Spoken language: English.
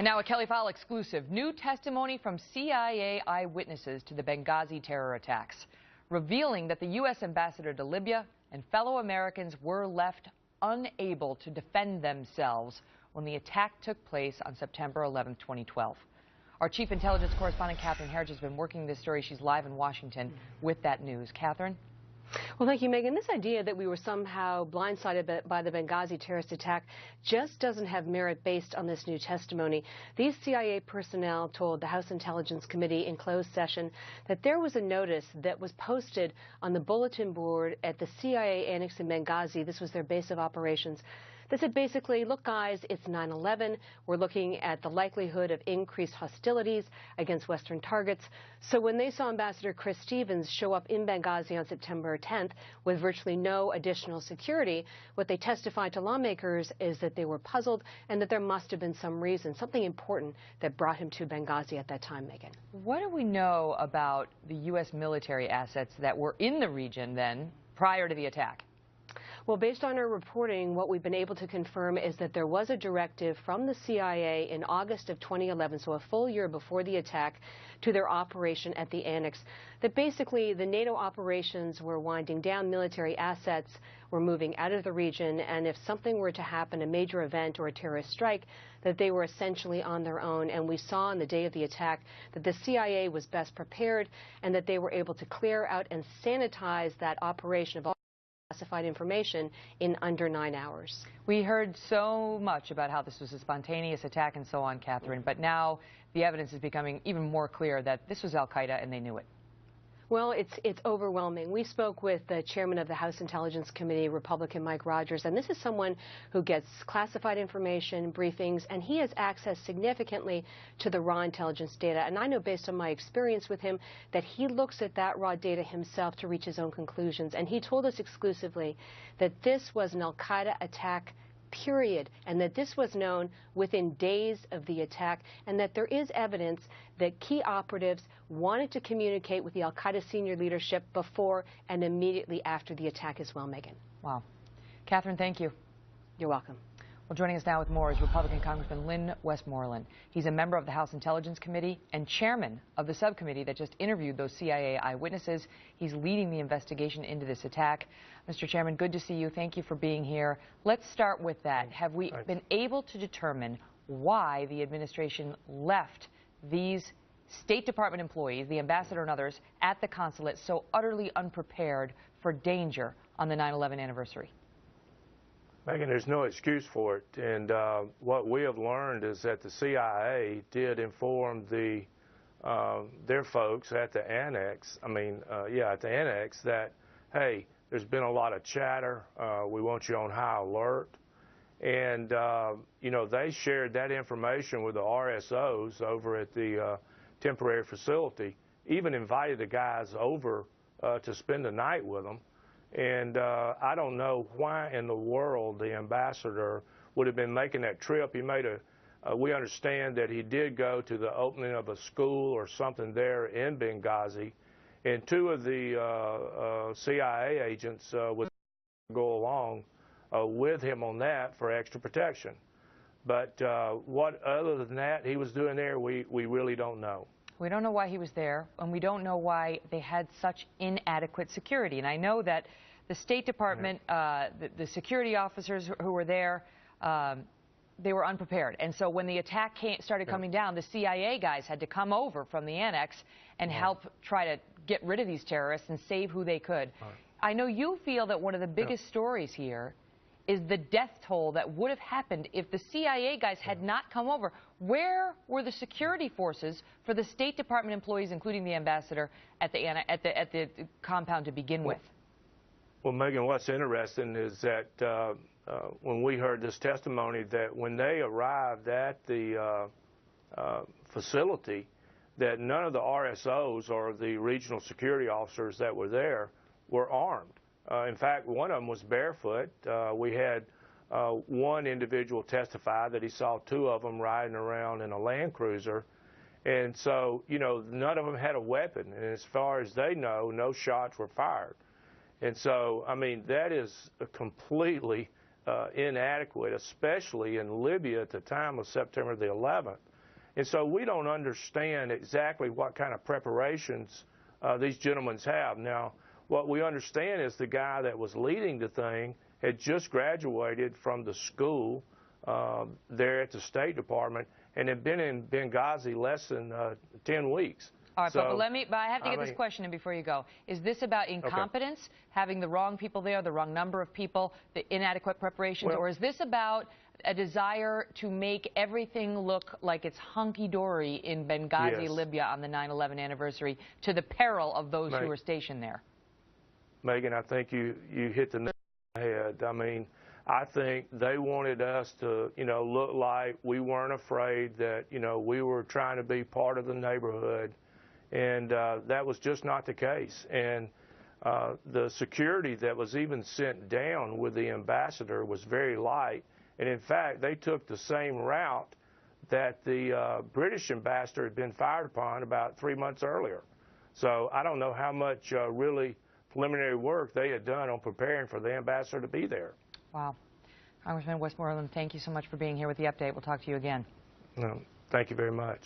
And now a Kelly File exclusive. New testimony from CIA eyewitnesses to the Benghazi terror attacks, revealing that the U.S. ambassador to Libya and fellow Americans were left unable to defend themselves when the attack took place on September 11, 2012. Our chief intelligence correspondent, Catherine Herridge, has been working this story. She's live in Washington with that news. Catherine? Well, thank you, Megyn. This idea that we were somehow blindsided by the Benghazi terrorist attack just doesn't have merit based on this new testimony. These CIA personnel told the House Intelligence Committee in closed session that there was a notice that was posted on the bulletin board at the CIA annex in Benghazi. This was their base of operations. They said basically, look, guys, it's 9/11. We're looking at the likelihood of increased hostilities against Western targets. So when they saw Ambassador Chris Stevens show up in Benghazi on September 10th with virtually no additional security, what they testified to lawmakers is that they were puzzled and that there must have been some reason, something important that brought him to Benghazi at that time, Megyn. What do we know about the U.S. military assets that were in the region then prior to the attack? Well, based on our reporting, what we've been able to confirm is that there was a directive from the CIA in August of 2011, so a full year before the attack, to their operation at the annex, that basically the NATO operations were winding down, military assets were moving out of the region, and if something were to happen, a major event or a terrorist strike, that they were essentially on their own. And we saw on the day of the attack that the CIA was best prepared and that they were able to clear out and sanitize that operation of all classified information in under 9 hours. We heard so much about how this was a spontaneous attack and so on, Catherine, but now the evidence is becoming even more clear that this was al-Qaeda and they knew it. Well, it's overwhelming. We spoke with the chairman of the House Intelligence Committee, Republican Mike Rogers, and this is someone who gets classified information, briefings, and he has access significantly to the raw intelligence data. And I know based on my experience with him that he looks at that raw data himself to reach his own conclusions. And he told us exclusively that this was an al-Qaeda attack, period, and that this was known within days of the attack, and that there is evidence that key operatives wanted to communicate with the al-Qaeda senior leadership before and immediately after the attack as well, Megyn. Wow. Catherine, thank you. You're welcome. Well, joining us now with more is Republican Congressman Westmoreland. He's a member of the House Intelligence Committee and chairman of the subcommittee that just interviewed those CIA eyewitnesses. He's leading the investigation into this attack. Mr. Chairman, good to see you. Thank you for being here. Let's start with that. Have we been able to determine why the administration left these State Department employees, the ambassador and others, at the consulate so utterly unprepared for danger on the 9/11 anniversary? Megyn, there's no excuse for it, and what we have learned is that the CIA did inform their folks at the annex, at the annex, that, hey, there's been a lot of chatter, we want you on high alert, and, they shared that information with the RSOs over at the temporary facility, even invited the guys over to spend the night with them. And I don't know why in the world the ambassador would have been making that trip. He made we understand that he did go to the opening of a school or something there in Benghazi, and two of the CIA agents would go along with him on that for extra protection. But what other than that he was doing there, we really don't know. We don't know why he was there, and we don't know why they had such inadequate security. And I know that the State Department, the security officers who were there, they were unprepared. And so when the attack started coming down, the CIA guys had to come over from the annex and help try to get rid of these terrorists and save who they could. I know you feel that one of the biggest stories here is the death toll that would have happened if the CIA guys had not come over. Where were the security forces for the State Department employees, including the ambassador, at the compound to begin with? Well, Megyn, what's interesting is that when we heard this testimony, that when they arrived at the facility, that none of the RSOs or the regional security officers that were there were armed. In fact, one of them was barefoot. We had one individual testify that he saw two of them riding around in a Land Cruiser. And so, none of them had a weapon. And as far as they know, no shots were fired. And so, that is completely inadequate, especially in Libya at the time of September the 11th. And so we don't understand exactly what kind of preparations these gentlemen have. Now, what we understand is the guy that was leading the thing had just graduated from the school there at the State Department and had been in Benghazi less than 10 weeks. All right, but I have to get this question in before you go. Is this about incompetence, having the wrong people there, the wrong number of people, the inadequate preparations, or is this about a desire to make everything look like it's hunky-dory in Benghazi, Libya on the 9/11 anniversary, to the peril of those who were stationed there? Megyn, I think you hit the nail on the head. I mean, I think they wanted us to, look like we weren't afraid, that, we were trying to be part of the neighborhood. And that was just not the case. And the security that was even sent down with the ambassador was very light. And in fact, they took the same route that the British ambassador had been fired upon about 3 months earlier. So I don't know how much really preliminary work they had done on preparing for the ambassador to be there. Wow. Congressman Westmoreland, thank you so much for being here with the update. We'll talk to you again. No, thank you very much.